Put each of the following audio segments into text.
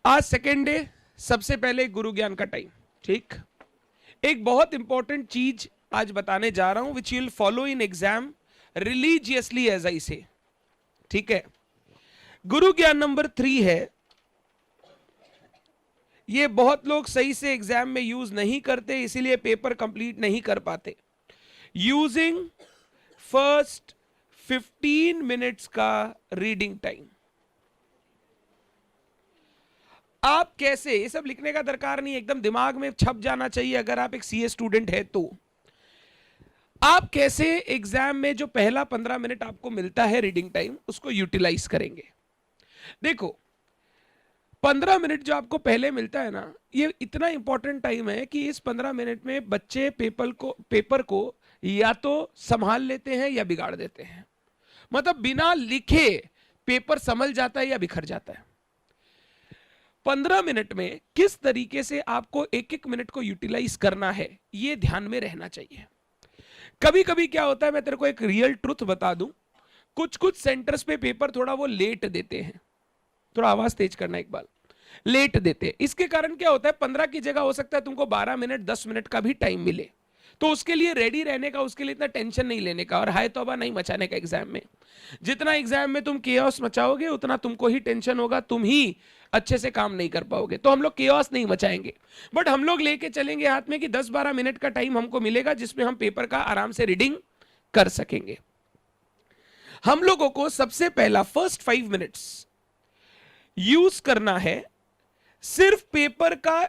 आज second day, सबसे पहले गुरु ज्ञान का टाइम। ठीक, एक बहुत इंपॉर्टेंट चीज आज बताने जा रहा हूं which you will follow in exam religiously as I say. ठीक है, गुरु ज्ञान नंबर 3 है। ये बहुत लोग सही से एग्जाम में यूज नहीं करते, इसीलिए पेपर कंप्लीट नहीं कर पाते। यूजिंग फर्स्ट 15 मिनट्स का रीडिंग टाइम। आप कैसे, ये सब लिखने का दरकार नहीं, एकदम दिमाग में छप जाना चाहिए अगर आप एक सीए स्टूडेंट है तो। आप कैसे एग्जाम में जो पहला 15 मिनट आपको मिलता है रीडिंग टाइम, उसको यूटिलाइज करेंगे। देखो, 15 मिनट जो आपको पहले मिलता है ना, ये इतना इंपॉर्टेंट टाइम है कि इस 15 मिनट में बच्चे पेपर को या तो संभाल लेते हैं या बिगाड़ देते हैं। मतलब बिना लिखे पेपर संभल जाता है या बिखर जाता है। 15 मिनट में किस तरीके से आपको एक एक मिनट को यूटिलाइज करना है, यह ध्यान में रहना चाहिए। कभी कभी क्या होता है, मैं तेरे को एक रियल ट्रुथ बता दूं, कुछ कुछ सेंटर्स पे पेपर थोड़ा वो लेट देते हैं। थोड़ा आवाज तेज करना एक बार। लेट देते हैं, इसके कारण क्या होता है, 15 की जगह हो सकता है तुमको 12 मिनट 10 मिनट का भी टाइम मिले। तो उसके लिए रेडी रहने का, उसके लिए इतना टेंशन नहीं लेने का और हाय तौबा नहीं मचाने का एग्जाम में। जितना एग्जाम में तुम केओस मचाओगे उतना तुमको ही टेंशन होगा, तुम ही अच्छे से काम नहीं कर पाओगे। तो हम लोग केओस नहीं मचाएंगे, बट हम लोग लेके चलेंगे हाथ में कि 10-12 मिनट का टाइम हमको मिलेगा जिसमें हम पेपर का आराम से रीडिंग कर सकेंगे। हम लोगों को सबसे पहला फर्स्ट 5 मिनट्स यूज करना है सिर्फ पेपर का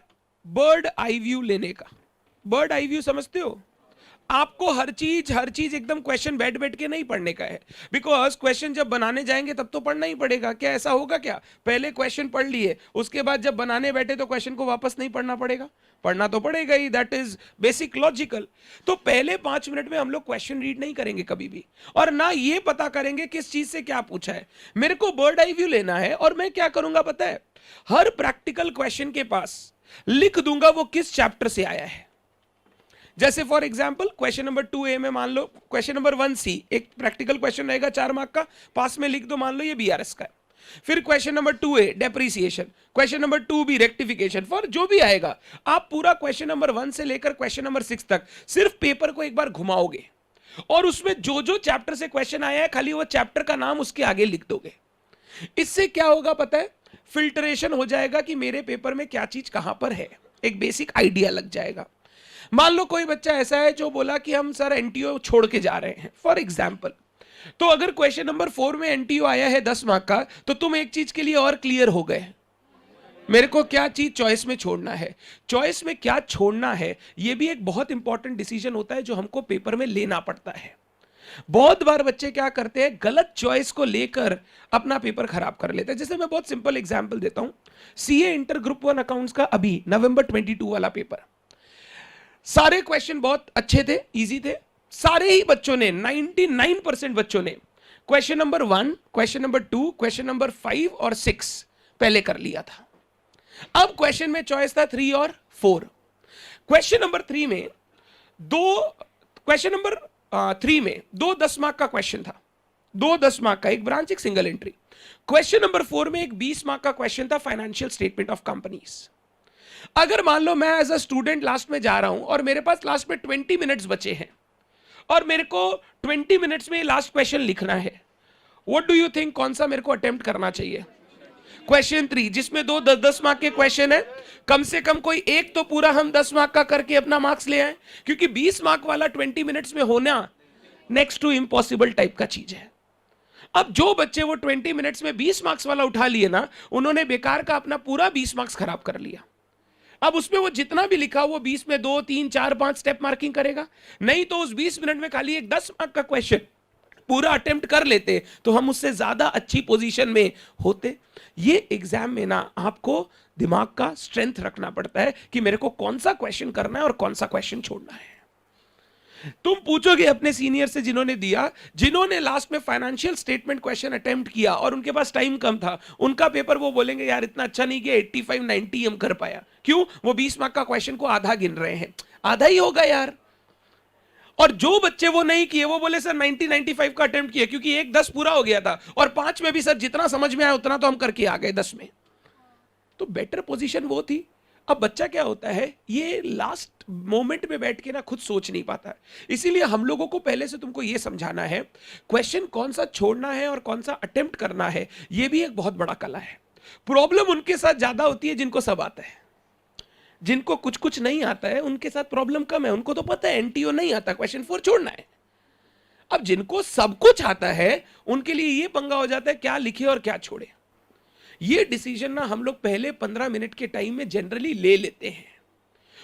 बर्ड आई व्यू लेने का। बर्ड आई व्यू समझते हो? आपको हर चीज एकदम क्वेश्चन बैठ बैठ के नहीं पढ़ने का है, बिकॉज क्वेश्चन जब बनाने जाएंगे तब तो पढ़ना ही पड़ेगा। क्या ऐसा होगा क्या, पहले क्वेश्चन पढ़ लिए उसके बाद जब बनाने बैठे तो क्वेश्चन को वापस नहीं पढ़ना पड़ेगा? पढ़ना तो पड़ेगा ही, दैट इज बेसिक लॉजिकल। तो पहले 5 मिनट में हम लोग क्वेश्चन रीड नहीं करेंगे कभी भी, और ना ये पता करेंगे किस चीज से क्या पूछा है। मेरे को बर्ड आई व्यू लेना है और मैं क्या करूंगा पता है, हर प्रैक्टिकल क्वेश्चन के पास लिख दूंगा वो किस चैप्टर से आया है। जैसे for example question number 2A में मान लो क्वेश्चन नंबर 1C एक प्रैक्टिकल क्वेश्चन रहेगा 4 मार्क का, पास में लिख दो, मान लो ये बीआरएस का है। फिर question number 2A depreciation, question number 2B rectification, for जो भी आएगा आप पूरा क्वेश्चन नंबर 1 से लेकर क्वेश्चन नंबर 6 तक सिर्फ पेपर को एक बार घुमाओगे और उसमें जो जो चैप्टर से क्वेश्चन आया है खाली वो चैप्टर का नाम उसके आगे लिख दोगे। इससे क्या होगा पता है, फिल्टरेशन हो जाएगा कि मेरे पेपर में क्या चीज कहां पर है, एक बेसिक आइडिया लग जाएगा। मान लो कोई बच्चा ऐसा है जो बोला कि हम सर एनटीओ छोड़ के जा रहे हैं फॉर एग्जाम्पल, तो अगर क्वेश्चन नंबर 4 में एनटीओ आया है 10 मार्क का, तो तुम एक चीज के लिए और क्लियर हो गए, मेरे को क्या चीज चॉइस में छोड़ना है। चॉइस में क्या छोड़ना है यह भी एक बहुत इंपॉर्टेंट डिसीजन होता है जो हमको पेपर में लेना पड़ता है। बहुत बार बच्चे क्या करते हैं, गलत चॉइस को लेकर अपना पेपर खराब कर लेते हैं। जैसे मैं बहुत सिंपल एग्जांपल देता हूं, सीए इंटर ग्रुप 1 अकाउंट्स का अभी नवंबर 22 वाला पेपर, सारे क्वेश्चन बहुत अच्छे थे, इजी थे। सारे ही बच्चों ने 99% बच्चों ने question number 1, question number 2, question number 5 और 6 पहले कर लिया था। अब क्वेश्चन में चॉइस था 3 और 4। क्वेश्चन नंबर 3 में दो 10 मार्क का क्वेश्चन था, 10 मार्क का, एक ब्रांच एक सिंगल एंट्री। क्वेश्चन नंबर 4 में एक 20 मार्क का क्वेश्चन था, फाइनेंशियल स्टेटमेंट ऑफ कंपनीज। अगर मान लो मैं एज अ स्टूडेंट लास्ट में जा रहा हूं और मेरे पास लास्ट में 20 मिनट्स बचे हैं और मेरे को 20 मिनट्स में लास्ट क्वेश्चन लिखना है, व्हाट डू यू थिंक कौन सा मेरे को अटेम्प्ट करना चाहिए? क्वेश्चन 3 जिसमें 10-10 मार्क के क्वेश्चन है, कम से कम कोई एक तो पूरा हम 10 मार्क का करके अपना मार्क्स ले आए, क्योंकि 20 मार्क वाला 20 मिनट्स में होना नेक्स्ट टू इम्पॉसिबल टाइप का चीज है। अब जो बच्चे वो 20 मिनट्स में 20 मार्क्स वाला उठा लिए ना, उन्होंने बेकार का अपना पूरा 20 मार्क्स खराब कर लिया। अब उसमें वो जितना भी लिखा वो 20 में 2, 3, 4, 5 स्टेप मार्किंग करेगा, नहीं तो उस 20 मिनट में खाली एक 10 मार्क का क्वेश्चन पूरा अटेम्प्ट कर लेते तो हम उससे ज्यादा अच्छी पोजीशन में होते। ये एग्जाम में ना आपको दिमाग का स्ट्रेंथ रखना पड़ता है कि मेरे को कौन सा क्वेश्चन करना है और कौन सा क्वेश्चन छोड़ना है। तुम पूछोगे अपने सीनियर से जिन्होंने दिया, जिन्होंने लास्ट में फाइनेंशियल स्टेटमेंट क्वेश्चन अटेम्प्ट किया और उनके पास टाइम कम था, उनका पेपर वो बोलेंगे यार इतना अच्छा नहीं किया, 85-90 हम कर पाया। क्यों? वो 20 मार्क का क्वेश्चन को आधा गिन रहे हैं, आधा ही होगा यार। और जो बच्चे वो नहीं किए वो बोले सर 90-95 का अटेम्प्ट किया, क्योंकि एक 10 पूरा हो गया था और 5 में भी सर जितना समझ में आया उतना तो हम करके आ गए 10 में। तो बेटर पोजीशन वो थी। अब बच्चा क्या होता है, ये लास्ट मोमेंट में बैठ के ना खुद सोच नहीं पाता है, इसीलिए हम लोगों को पहले से तुमको ये समझाना है क्वेश्चन कौन सा छोड़ना है और कौन सा अटेम्प्ट करना है, ये भी एक बहुत बड़ा कला है। प्रॉब्लम उनके साथ ज्यादा होती है जिनको सब आता है, जिनको कुछ कुछ नहीं आता है उनके साथ प्रॉब्लम कम है, उनको तो पता है एनटीओ नहीं आता, क्वेश्चन 4 छोड़ना है। अब जिनको सब कुछ आता है उनके लिए ये पंगा हो जाता है क्या लिखे और क्या छोड़े। ये डिसीजन ना हम लोग पहले 15 मिनट के टाइम में जनरली ले लेते हैं,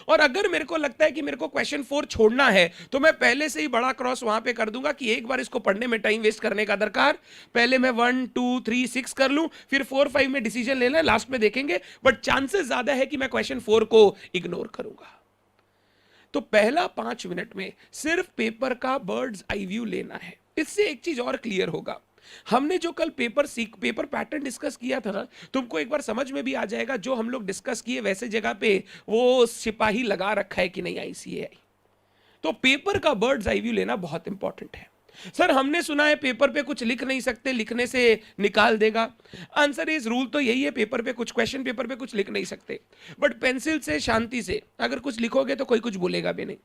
और अगर मेरे को लगता है कि मेरे को क्वेश्चन 4 छोड़ना है तो मैं पहले से ही बड़ा क्रॉस वहां पे कर दूंगा कि एक बार इसको पढ़ने में टाइम वेस्ट करने का दरकार, पहले मैं 1 2 3 6 कर लूं, फिर 4 5 में डिसीजन लेना है, लास्ट में देखेंगे, बट चांसेस ज्यादा है कि मैं क्वेश्चन 4 को इग्नोर करूंगा। तो पहला 5 मिनट में सिर्फ पेपर का बर्ड्स आई व्यू लेना है। इससे एक चीज और क्लियर होगा, हमने जो कल पेपर पैटर्न डिस्कस किया था ना, तुमको एक बार समझ में भी आ जाएगा जो हम लोग डिस्कस किए वैसे जगह पे वो सिपाही लगा रखा है कि नहीं आईसीएआई। तो पेपर का बर्ड्स आई व्यू लेना बहुत इंपॉर्टेंट है। सर हमने सुना है पेपर पे कुछ लिख नहीं सकते, लिखने से निकाल देगा। आंसर इज रूल तो यही है, पेपर पे कुछ क्वेश्चन पेपर पे कुछ लिख नहीं सकते, बट पेंसिल से शांति से अगर कुछ लिखोगे तो कोई कुछ बोलेगा भी नहीं।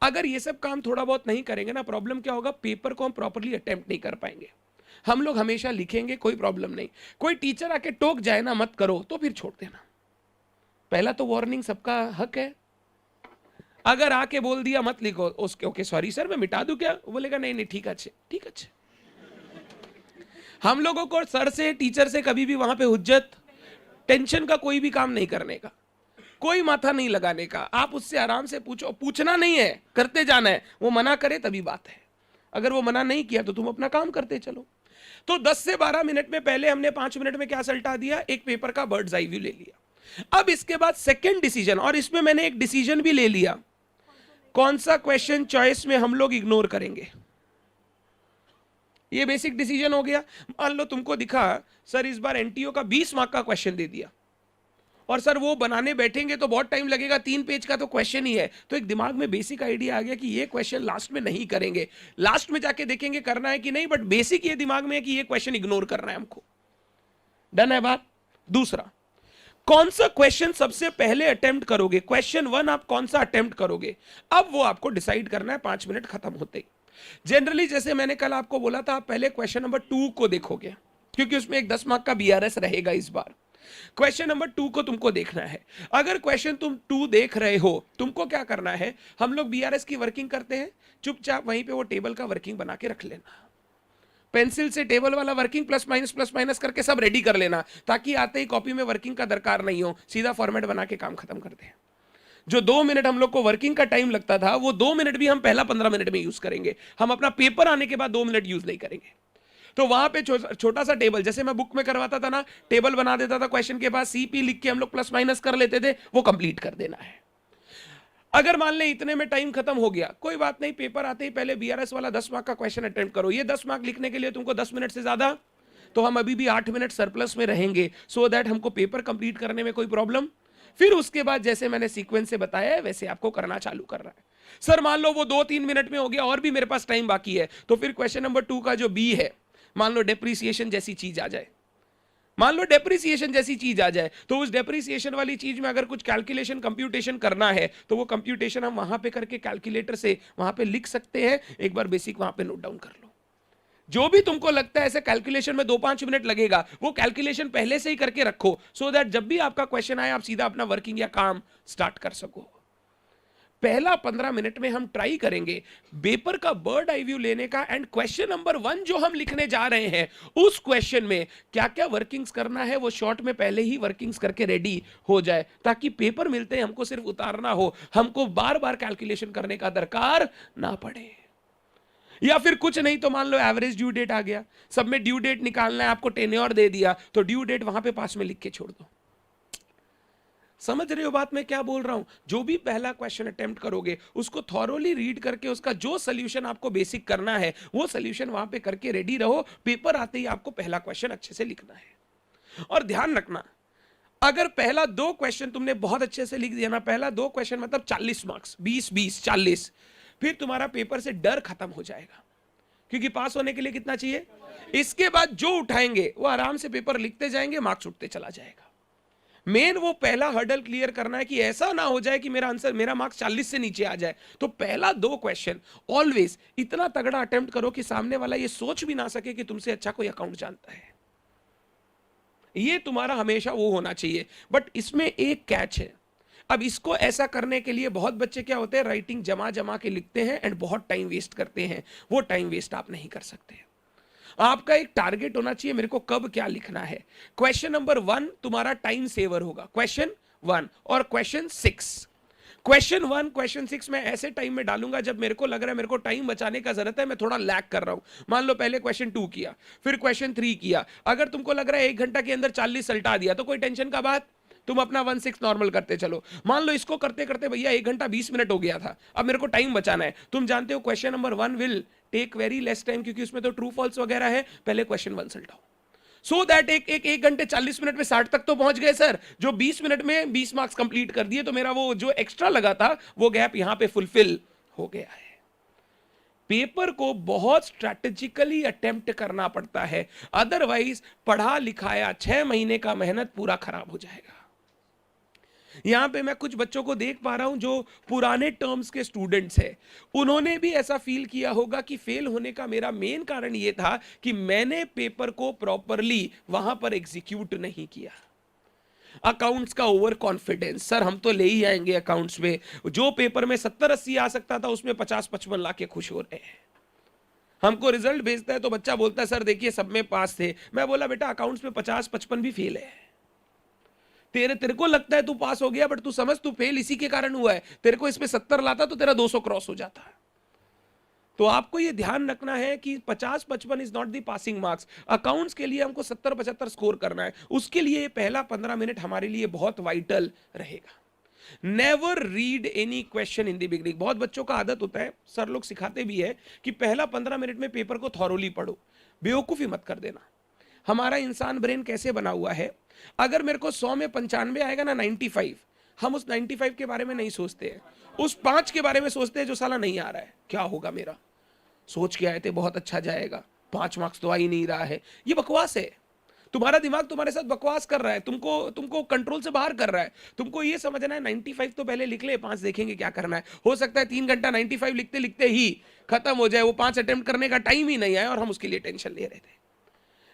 अगर ये सब काम थोड़ा बहुत नहीं करेंगे ना, प्रॉब्लम क्या होगा, पेपर को हम प्रॉपरली अटेम्प्ट नहीं कर पाएंगे। हम लोग हमेशा लिखेंगे, कोई प्रॉब्लम नहीं, कोई टीचर आके टोक जाए ना मत करो तो फिर छोड़ देना। पहला तो वार्निंग सबका हक है, अगर आके बोल दिया मत लिखो, उसके ओके सॉरी सर मैं मिटा दूं क्या, वो बोलेगा नहीं नहीं ठीक अच्छे ठीक अच्छे। हम लोगों को सर से टीचर से कभी भी वहां पे हुज्जत टेंशन का कोई भी काम नहीं करने का, कोई माथा नहीं लगाने का, आप उससे आराम से पूछो, पूछना नहीं है करते जाना है, वो मना करे तभी बात है, अगर वो मना नहीं किया तो तुम अपना काम करते चलो। तो 10 से 12 मिनट में पहले हमने 5 मिनट में क्या सल्टा दिया, एक पेपर का बर्ड्स आई व्यू ले लिया। अब इसके बाद सेकंड डिसीजन, और इसमें मैंने एक डिसीजन भी ले लिया, कौन सा क्वेश्चन चॉइस में हम लोग इग्नोर करेंगे। ये बेसिक डिसीजन हो गया। मान लो तुमको दिखा सर इस बार एनटीओ का 20 मार्क का क्वेश्चन दे दिया, और सर वो बनाने बैठेंगे तो बहुत टाइम लगेगा, 3 पेज का तो क्वेश्चन ही है, तो एक दिमाग में बेसिक आइडिया आ गया कि ये क्वेश्चन लास्ट में नहीं करेंगे, लास्ट में जाके देखेंगे करना है कि नहीं, बट बेसिक ये दिमाग में है कि ये क्वेश्चन इग्नोर करना है हमको। डन है बात। दूसरा, कौन सा क्वेश्चन सबसे पहले अटेम्प्ट करोगे, क्वेश्चन 1 आप कौन सा अटेम्प्ट करोगे, अब वो आपको डिसाइड करना है 5 मिनट खत्म होते ही। जनरली जैसे मैंने कल आपको बोला था, आप पहले क्वेश्चन नंबर 2 को देखोगे क्योंकि उसमें एक 10 मार्क का बीआरएस रहेगा इस बार। क्वेश्चन नंबर 2 को तुमको देखना है। अगर क्वेश्चन तुम 2 देख रहे हो, तुमको क्या करना है, हम लोग बीआरएस की वर्किंग करते हैं, चुपचाप वहीं पे वो टेबल का वर्किंग बना के रख लेना, पेंसिल से टेबल वाला वर्किंग प्लस माइनस करके सब रेडी कर लेना, ताकि आते ही कॉपी में वर्किंग का दरकार नहीं हो, सीधा फॉर्मेट बना के काम खत्म करते हैं। जो 2 मिनट हम लोग को वर्किंग का टाइम लगता था, वो 2 मिनट भी हम पहला 15 मिनट में यूज करेंगे, हम अपना पेपर आने के बाद 2 मिनट यूज नहीं करेंगे। तो वहां पे छोटा सा टेबल, जैसे मैं बुक में करवाता था ना, टेबल बना देता था, क्वेश्चन के बाद सीपी लिख के हम लोग प्लस माइनस कर लेते थे, वो कंप्लीट कर देना है। अगर मान ले इतने में टाइम खत्म हो गया, कोई बात नहीं, पेपर आते ही पहले बीआरएस वाला 10 मार्क का क्वेश्चन अटेम्प्ट करो। ये 10 मार्क लिखने के लिए तुमको 10 मिनट से ज्यादा, तो हम अभी भी 8 मिनट सरप्लस में रहेंगे, सो दैट हमको पेपर कंप्लीट करने में कोई प्रॉब्लम। फिर उसके बाद जैसे मैंने सीक्वेंस से बताया है वैसे आपको करना चालू करना है। सर मान लो वो 2-3 मिनट में हो गया और भी मेरे पास टाइम बाकी है, तो फिर क्वेश्चन नंबर 2 का जो बी है, मान लो डेप्रिसिएशन जैसी चीज आ जाए, मान लो डेप्रिसिएशन जैसी चीज आ जाए, तो उस डेप्रिसिएशन वाली चीज में अगर कुछ कैलकुलेशन कंप्यूटेशन करना है, तो वो कंप्यूटेशन हम वहां पे करके कैलकुलेटर से वहां पे लिख सकते हैं। एक बार बेसिक वहां पे नोट डाउन कर लो। जो भी तुमको लगता है ऐसे कैलकुलेशन में 2-5 मिनट लगेगा, वो कैलकुलेशन पहले से ही करके रखो, सो दैट जब भी आपका क्वेश्चन आए आप सीधा अपना वर्किंग या काम स्टार्ट कर सको। पहला 15 मिनट में हम ट्राई करेंगे पेपर का बर्ड आई व्यू लेने का, एंड क्वेश्चन नंबर 1 जो हम लिखने जा रहे हैं, उस क्वेश्चन में क्या क्या वर्किंग्स करना है वो शॉर्ट में पहले ही वर्किंग्स करके रेडी हो जाए, ताकि पेपर मिलते हैं हमको सिर्फ उतारना हो, हमको बार बार कैलकुलेशन करने का दरकार ना पड़े। या फिर कुछ नहीं तो मान लो एवरेज ड्यू डेट आ गया, सब में ड्यू डेट निकालना है, आपको टेन्योर दे दिया, तो ड्यू डेट वहां पे पास में लिख के छोड़ दो। समझ रहे हो बात मैं क्या बोल रहा हूं? जो भी पहला क्वेश्चन अटेम्प्ट करोगे उसको थॉरोली रीड करके उसका जो सोल्यूशन आपको बेसिक करना है वो सोल्यूशन वहां पे करके रेडी रहो, पेपर आते ही आपको पहला क्वेश्चन अच्छे से लिखना है। और ध्यान रखना, अगर पहला 2 क्वेश्चन तुमने बहुत अच्छे से लिख दिया ना, पहला 2 क्वेश्चन मतलब 40 मार्क्स, 20-20 40, फिर तुम्हारा पेपर से डर खत्म हो जाएगा, क्योंकि पास होने के लिए कितना चाहिए। इसके बाद जो उठाएंगे वो आराम से पेपर लिखते जाएंगे, मार्क्स उठते चला जाएगा। मेन वो पहला हर्डल क्लियर करना है कि ऐसा ना हो जाए कि मेरा आंसर, मेरा मार्क्स 40 से नीचे आ जाए। तो पहला 2 क्वेश्चन ऑलवेज इतना तगड़ा अटेम्प्ट करो कि सामने वाला ये सोच भी ना सके कि तुमसे अच्छा कोई अकाउंट जानता है। ये तुम्हारा हमेशा वो होना चाहिए। बट इसमें एक कैच है। अब इसको ऐसा करने के लिए बहुत बच्चे क्या होते हैं, राइटिंग जमा जमा के लिखते हैं एंड बहुत टाइम वेस्ट करते हैं। वो टाइम वेस्ट आप नहीं कर सकते। आपका एक टारगेट होना चाहिए, मेरे को कब क्या लिखना है। क्वेश्चन नंबर 1 तुम्हारा टाइम सेवर होगा, क्वेश्चन 1 और क्वेश्चन 6। क्वेश्चन 1 क्वेश्चन 6 मैं ऐसे टाइम में डालूंगा जब मेरे को लग रहा है मेरे को टाइम बचाने का जरूरत है, मैं थोड़ा लैग कर रहा हूं। मान लो पहले क्वेश्चन 2 किया, फिर क्वेश्चन 3 किया। अगर तुमको लग रहा है 1 घंटा के अंदर 40 सल्टा दिया तो कोई टेंशन का बात, तुम अपना 1-6 नॉर्मल करते चलो। मान लो इसको करते करते भैया 1 घंटा 20 मिनट हो गया था, अब मेरे को टाइम बचाना है। तुम जानते हो question number 1 will take very less time, क्योंकि उसमें तो ट्रू फॉल्स वगैरह है। पहले क्वेश्चन 1 सल्टाओ, सो दैट एक घंटे 40 मिनट में 60 तक तो पहुंच गए सर। जो 20 मिनट में 20 मार्क्स कंप्लीट कर दिए, तो मेरा वो जो एक्स्ट्रा लगा था वो गैप यहां पे फुलफिल हो गया है। पेपर को बहुत स्ट्रैटेजिकली अटेम्प्ट करना पड़ता है, अदरवाइज पढ़ा लिखाया 6 महीने का मेहनत पूरा खराब हो जाएगा। यहां पे मैं कुछ बच्चों को देख पा रहा हूं जो पुराने टर्म्स के स्टूडेंट्स हैं। उन्होंने भी ऐसा फील किया होगा कि फेल होने का मेरा मेन कारण यह था कि मैंने पेपर को प्रॉपरली वहां पर एग्जीक्यूट नहीं किया। अकाउंट्स का ओवर कॉन्फिडेंस, सर हम तो ले ही आएंगे अकाउंट्स में, जो पेपर में 70-80 आ सकता था उसमें 50-55 ला के खुश हो रहे हैं। हमको रिजल्ट भेजता है तो बच्चा बोलता है सर देखिए सब में पास थे। मैं बोला बेटा अकाउंट्स में 50-55 भी फेल है। तेरे को लगता है तू पास हो गया, बट तू समझ तू फेल इसी के कारण हुआ है। तेरे को इसमें 70 लाता तो तेरा 200 क्रॉस हो जाता है। तो आपको यह ध्यान रखना है कि 50-55 is not the passing marks. Accounts के लिए हमको 70-75 स्कोर करना है, उसके लिए पहला 15 मिनट हमारे लिए बहुत वाइटल रहेगा। Never read any question in the beginning. बहुत बच्चों का आदत होता है, सर लोग सिखाते भी है कि पहला 15 मिनट में पेपर को थॉरोली पढ़ो। बेवकूफी मत कर देना। हमारा इंसान ब्रेन कैसे बना हुआ है, अगर मेरे को 100 में 95 आएगा ना 95, हम उस 95 के बारे में नहीं सोचते हैं, उस 5 के बारे में सोचते हैं जो साला नहीं आ रहा है। क्या होगा मेरा, सोच के आए थे बहुत अच्छा जाएगा, 5 मार्क्स तो आ ही नहीं रहा है। ये बकवास है। तुम्हारा दिमाग तुम्हारे साथ बकवास कर रहा है, तुमको कंट्रोल से बाहर कर रहा है। तुमको ये समझना है 95 तो पहले लिख ले, 5 देखेंगे क्या करना है। हो सकता है 3 घंटा 95 लिखते लिखते ही खत्म हो जाए, वो 5 अटेम्प्ट करने का टाइम ही नहीं आए और हम उसके लिए टेंशन ले रहे थे।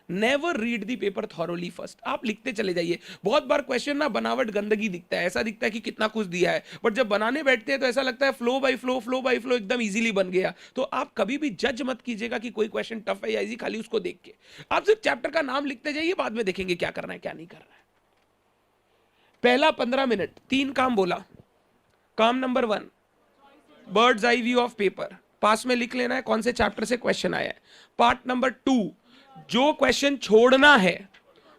Never read the paper thoroughly first, आप लिखते चले जाइए। बहुत बार क्वेश्चन ना बनावट गंदगी दिखता है, ऐसा दिखता है कि कितना कुछ दिया है, बट जब बनाने बैठते हैं तो ऐसा लगता है फ्लो बाय फ्लो एकदम इजीली बन गया। तो आप कभी भी जज मत कीजिएगा कि कोई क्वेश्चन टफ है या इजी, खाली उसको देख के आप सिर्फ चैप्टर का नाम लिखते जाइए, बाद में देखेंगे क्या करना है क्या नहीं करना है। पहला 15 मिनट 3 काम बोला। काम number 1, birds eye view of paper, पास में लिख लेना है कौन से चैप्टर से क्वेश्चन आया है। पार्ट नंबर 2, जो क्वेश्चन छोड़ना है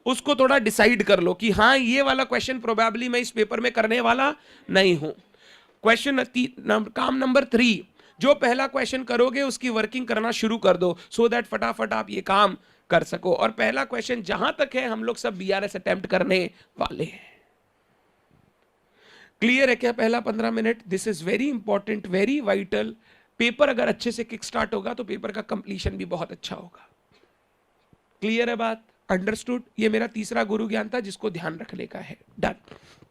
उसको थोड़ा डिसाइड कर लो कि हाँ ये वाला क्वेश्चन प्रोबेबली मैं इस पेपर में करने वाला नहीं हूं। काम नंबर 3, जो पहला क्वेश्चन करोगे उसकी वर्किंग करना शुरू कर दो, सो दैट फटाफट आप ये काम कर सको। और पहला क्वेश्चन जहां तक है हम लोग सब बीआरएस अटेम्प्ट करने वाले हैं। क्लियर है क्या? पहला 15 minute, this is very important, very vital. Paper अगर अच्छे से किक स्टार्ट होगा तो पेपर का कंप्लीशन भी बहुत अच्छा होगा। क्लियर है बात? अंडरस्टूड? ये मेरा तीसरा गुरु ज्ञान था जिसको ध्यान रखने का है। डन।